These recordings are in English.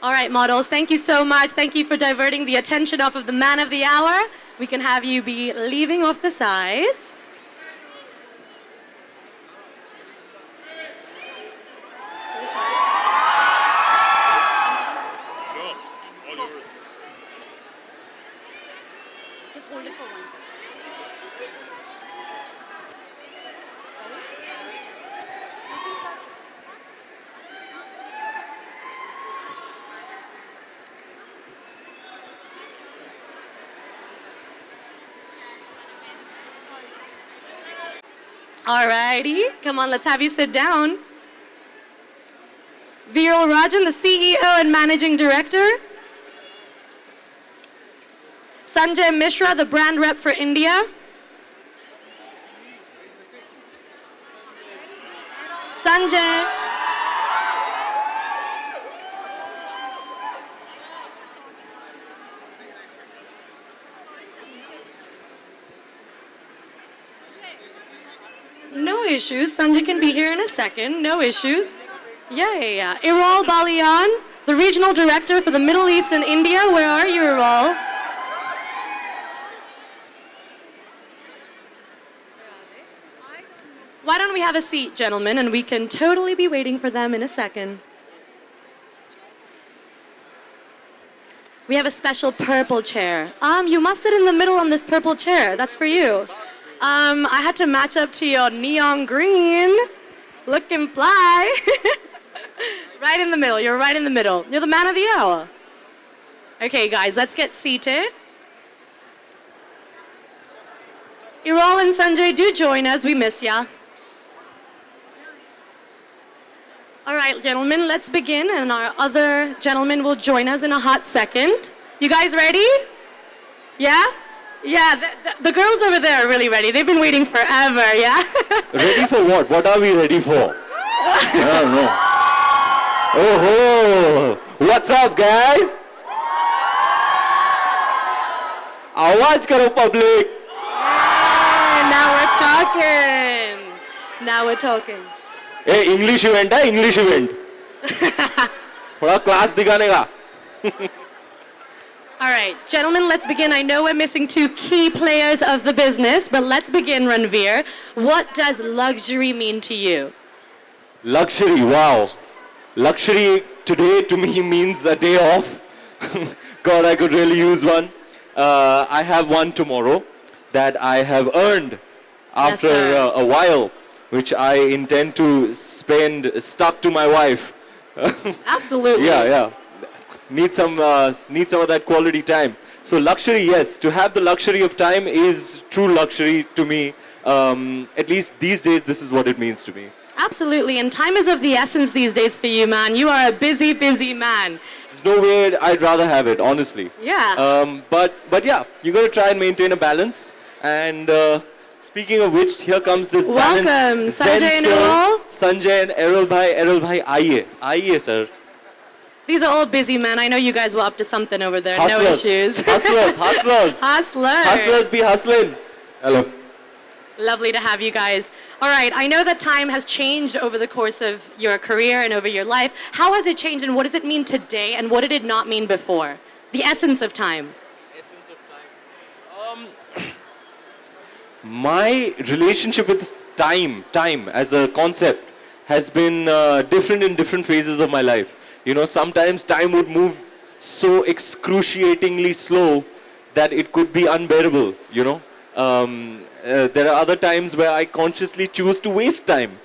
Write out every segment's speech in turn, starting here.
All right, models, thank you so much. Thank you for diverting the attention off of the man of the hour. We can have you be leaving off the sides. Just hold it for 1 second. Alrighty, come on, let's have you sit down. Viral Rajan, the CEO and Managing Director. Sanjay Mishra, the brand rep for India. Sanjay. No issues. Sanjay can be here in a second. No issues. Yeah. Iral Balian, the regional director for the Middle East and India. Where are you, Iral? Why don't we have a seat, gentlemen, and we can totally be waiting for them in a second. We have a special purple chair. You must sit in the middle on this purple chair. That's for you. I had to match up to your neon green. Looking fly. Right in the middle. You're right in the middle. You're the man of the hour. Okay, guys, let's get seated. Iral and Sanjay, do join us. We miss ya. All right, gentlemen, let's begin, and our other gentlemen will join us in a hot second. You guys ready? Yeah? Yeah, the girls over there are really ready. They've been waiting forever, yeah? Ready for what? What are we ready for? I don't know. Oh, what's up, guys? आवाज करो public. Yeah, now we're talking. Hey, English event है, English event. थोड़ा class दिखाने का. All right, gentlemen, let's begin. I know we're missing two key players of the business, but let's begin, Ranveer. What does luxury mean to you? Luxury, wow. Luxury today to me means a day off. God, I could really use one. I have one tomorrow that I have earned after a while, which I intend to spend stuck to my wife. Absolutely. Yeah. Need some of that quality time. So luxury, yes. To have the luxury of time is true luxury to me. At least these days, this is what it means to me. Absolutely, and time is of the essence these days for you, man. You are a busy, busy man. There's no way I'd rather have it, honestly. Yeah. But yeah, you got to try and maintain a balance. And speaking of which, here comes this balance. Welcome, Sanjay and Sir, Errol. Sanjay and Errol bhai, आइए sir. These are all busy men. I know you guys were up to something over there. Hustlers. No issues. Hustlers. Hustlers be hustling. Hello. Lovely to have you guys. All right, I know that time has changed over the course of your career and over your life. How has it changed, and what does it mean today, and what did it not mean before? The essence of time. Essence of time. My relationship with time as a concept has been different in different phases of my life. You know, sometimes time would move so excruciatingly slow that it could be unbearable, you know. There are other times where I consciously choose to waste time,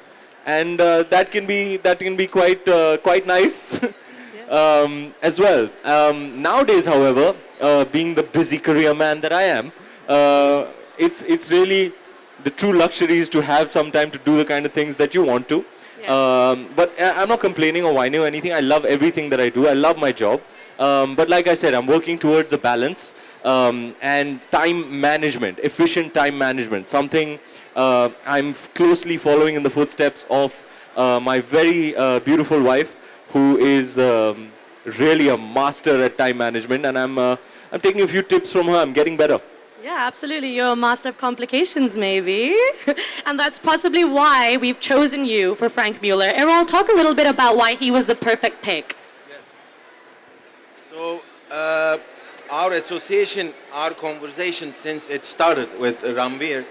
and that can be quite nice as well. Nowadays, however, being the busy career man that I am, it's really the true luxury is to have some time to do the kind of things that you want to. Yeah. But I'm not complaining or whining or anything. I love everything that I do. I love my job. But like I said, I'm working towards a balance and time management, efficient time management, something I'm closely following in the footsteps of my very beautiful wife, who is really a master at time management, and I'm taking a few tips from her. I'm getting better. Yeah, absolutely. You're a master of complications, maybe. And that's possibly why we've chosen you for Frank Mueller. Errol, talk a little bit about why he was the perfect pick. Our association, our conversation since it started with Ranveer,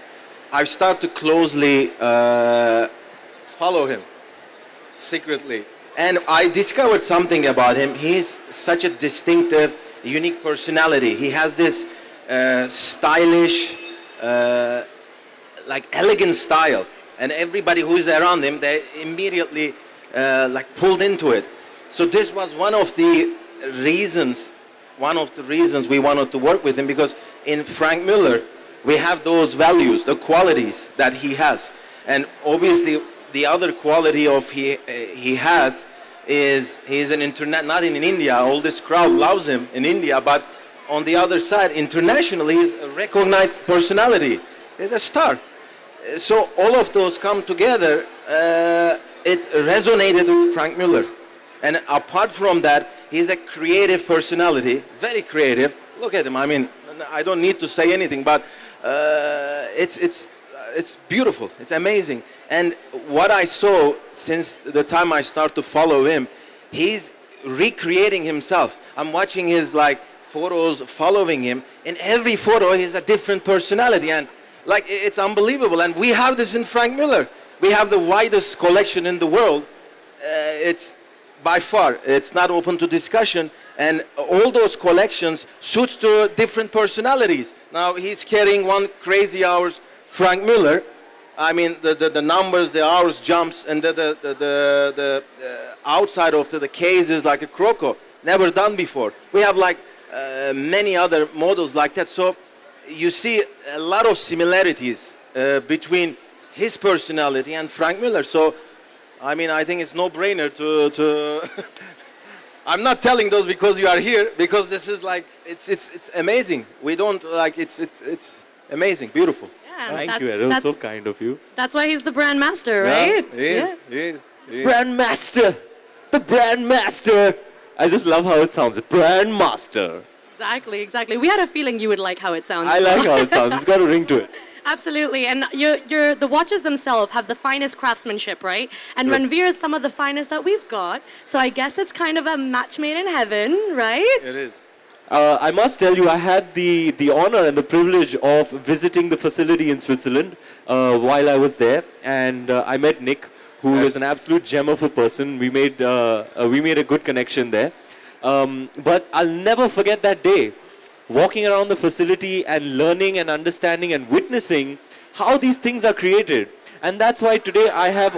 I've started to closely follow him secretly. And I discovered something about him. He's such a distinctive, unique personality. He has this stylish, like elegant style. And everybody who is around him, they immediately like pulled into it. So this was one of the reasons we wanted to work with him, because in Frank Miller, we have those values, the qualities that he has. And obviously, the other quality of he has is he's an internet, not in India, all this crowd loves him in India, but on the other side, internationally, he's a recognized personality. He's a star. So all of those come together, it resonated with Frank Miller. And apart from that, he's a creative personality, very creative. Look at him, I mean, I don't need to say anything, but it's beautiful, it's amazing. And what I saw since the time I start to follow him, he's recreating himself. I'm watching his like photos, following him. In every photo, he's a different personality, and like it's unbelievable. And we have this in Frank Miller. We have the widest collection in the world. It's by far, it's not open to discussion. And all those collections suits to different personalities. Now he's carrying one crazy hours Frank Miller. I mean, the numbers, the hours jumps, and the outside of the case is like a croco, never done before. We have like many other models like that. So you see a lot of similarities between his personality and Frank Miller. So, I mean, I think it's no-brainer to I'm not telling those because you are here, because this is like, it's amazing. We don't like, it's amazing, beautiful. Yeah, Thank you, Errol. So kind of you. That's why he's the brand master, right? Yeah, he is. Brand master. The brand master. I just love how it sounds. Brand master. Exactly. We had a feeling you would like how it sounds. I like how it sounds. It's got a ring to it. Absolutely, and the watches themselves have the finest craftsmanship, right? And Right. Ranveer is some of the finest that we've got. So I guess it's kind of a match made in heaven, right? It is. I must tell you, I had the honor and the privilege of visiting the facility in Switzerland while I was there, and I met Nick, who is an absolute gem of a person. We made a good connection there. But I'll never forget that day, walking around the facility and learning and understanding and witnessing how these things are created. And that's why today I have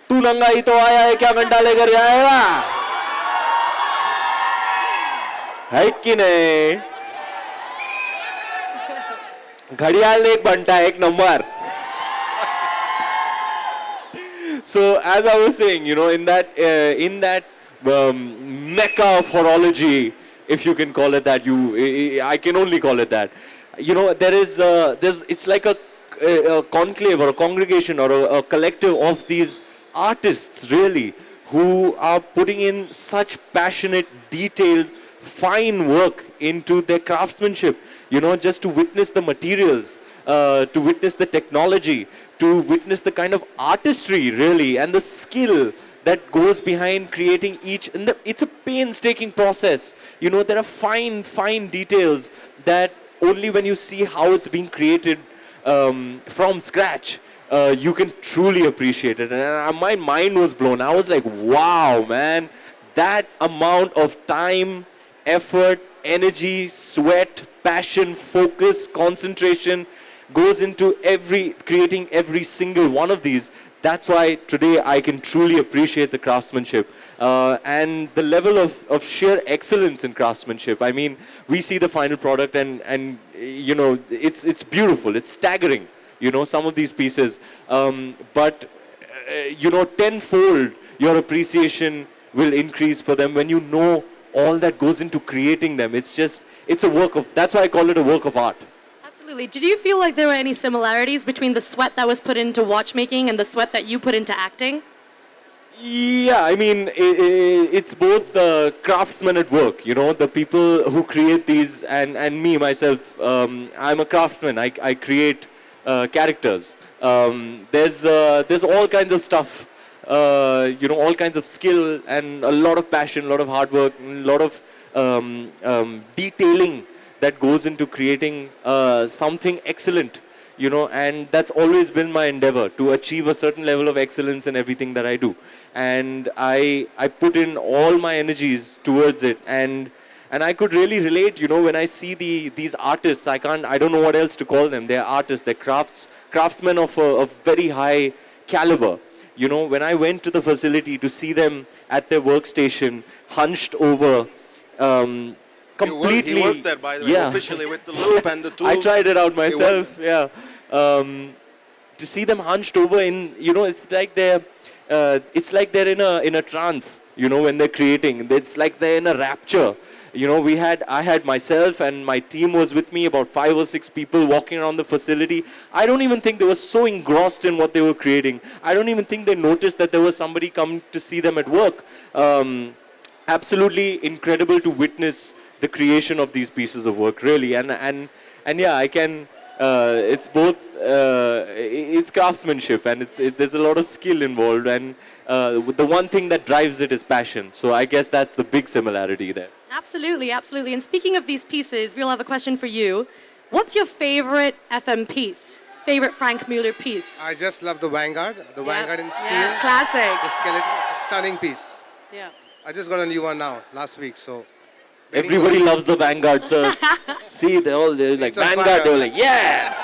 तू नंगा ही तो आया है क्या घंटा लेकर जाएगा है कि नहीं घड़ियाल एक घंटा एक number. So as I was saying, you know, in that mecca of horology, if you can call it that, I can only call it that. You know, it's like a conclave or a congregation or a collective of these artists, really, who are putting in such passionate, detailed, fine work into their craftsmanship. You know, just to witness the materials, to witness the technology, to witness the kind of artistry, really, and the skill that goes behind creating each. And it's a painstaking process. You know, there are fine details that only when you see how it's being created from scratch, you can truly appreciate it. And my mind was blown. I was like, wow, man, that amount of time, effort, energy, sweat, passion, focus, concentration goes into creating every single one of these. That's why today I can truly appreciate the craftsmanship and the level of sheer excellence in craftsmanship. I mean, we see the final product and you know, it's beautiful, it's staggering, you know, some of these pieces. But you know, tenfold your appreciation will increase for them when you know all that goes into creating them. It's a work of, that's why I call it a work of art. Absolutely. Did you feel like there were any similarities between the sweat that was put into watchmaking and the sweat that you put into acting? Yeah, I mean, it's both craftsmen at work, you know, the people who create these, and me, myself, I'm a craftsman. I create characters. There's all kinds of stuff, you know, all kinds of skill and a lot of passion, a lot of hard work, a lot of detailing that goes into creating something excellent, you know, and that's always been my endeavor to achieve a certain level of excellence in everything that I do. And I put in all my energies towards it, and I could really relate, you know, when I see these artists. I don't know what else to call them. They're artists, they're craftsmen of very high caliber. You know, when I went to the facility to see them at their workstation, hunched over, completely. He worked there, by the way, yeah. officially with the loop and the tools. I tried it out He worked- myself. Yeah. To see them hunched over in, you know, it's like they're in a trance. You know, when they're creating, it's like they're in a rapture. You know, I had myself and my team was with me, about 5 or 6 people walking around the facility. I don't even think they were so engrossed in what they were creating. I don't even think they noticed that there was somebody coming to see them at work. Absolutely incredible to witness the creation of these pieces of work, really. And yeah, I can. It's both. It's craftsmanship, and there's a lot of skill involved, and the one thing that drives it is passion. So I guess that's the big similarity there. Absolutely, absolutely. And speaking of these pieces, we'll have a question for you. What's your favorite FM piece? Favorite Frank Mueller piece? I just love the Vanguard, Vanguard in steel, Yeah, classic. the skeleton. It's a stunning piece. Yeah. I just got a new one now, last week, so. waiting Everybody for- loves the Vanguard, sir. See, they're like It's on Vanguard. fire. They're like, yeah.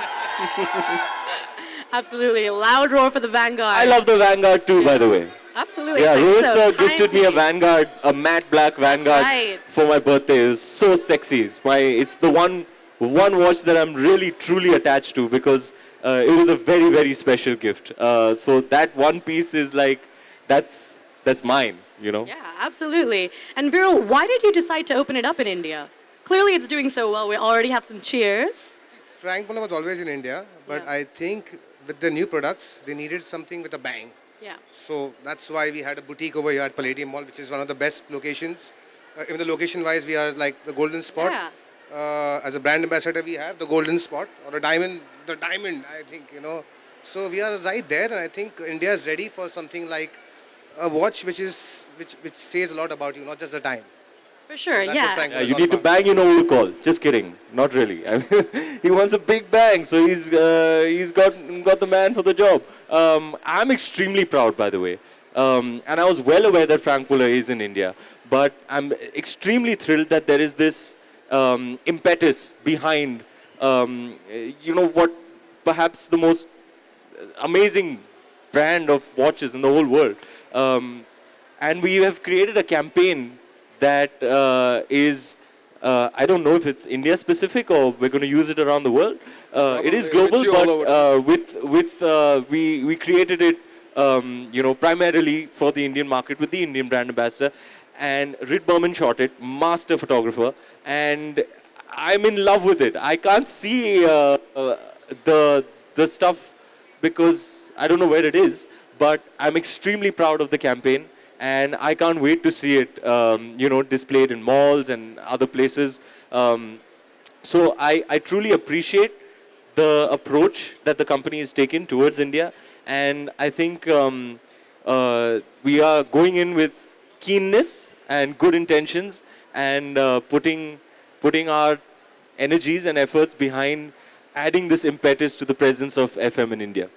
Absolutely. A loud roar for the Vanguard. I love the Vanguard too, by the way. Absolutely. Yeah, Thanks, Rohit so sir gifted me a kindly. Vanguard, a matte black Vanguard right. for my birthday. It was so sexy. It's the one watch that I'm really truly attached to, because it was a very, very special gift. So that one piece is like, that's mine, you know. Yeah, absolutely. And Viral, why did you decide to open it up in India? Clearly it's doing so well. We already have some cheers. Frank Muller was always in India, but Yeah. I think with the new products, they needed something with a bang. Yeah. So that's why we had a boutique over here at Palladium Mall, which is one of the best locations. Even the location-wise, we are like the golden spot. Yeah. As a brand ambassador, we have the golden spot or a diamond, the diamond, I think, you know. So we are right there, and I think India is ready for something like a watch which says a lot about you, not just the time. For sure, That's what yeah. Frank Yeah, was you all need to about. bang, you know who to call. Just kidding. Not really. I mean, he wants a big bang, so he's got the man for the job. I'm extremely proud, by the way. And I was well aware that Frank Muller is in India, but I'm extremely thrilled that there is this impetus behind, you know, what perhaps the most amazing brand of watches in the whole world. And we have created a campaign that is, I don't know if it's India specific or we're going to use it around the world. It is Probably global, with you all but we created it, you know, primarily for the Indian market with the Indian brand ambassador. And Rid Berman shot it, master photographer, and I'm in love with it. I can't see the stuff because I don't know where it is, but I'm extremely proud of the campaign, and I can't wait to see it, you know, displayed in malls and other places. So I truly appreciate the approach that the company has taken towards India, and I think we are going in with keenness and good intentions, and putting our energies and efforts behind adding this impetus to the presence of FM in India.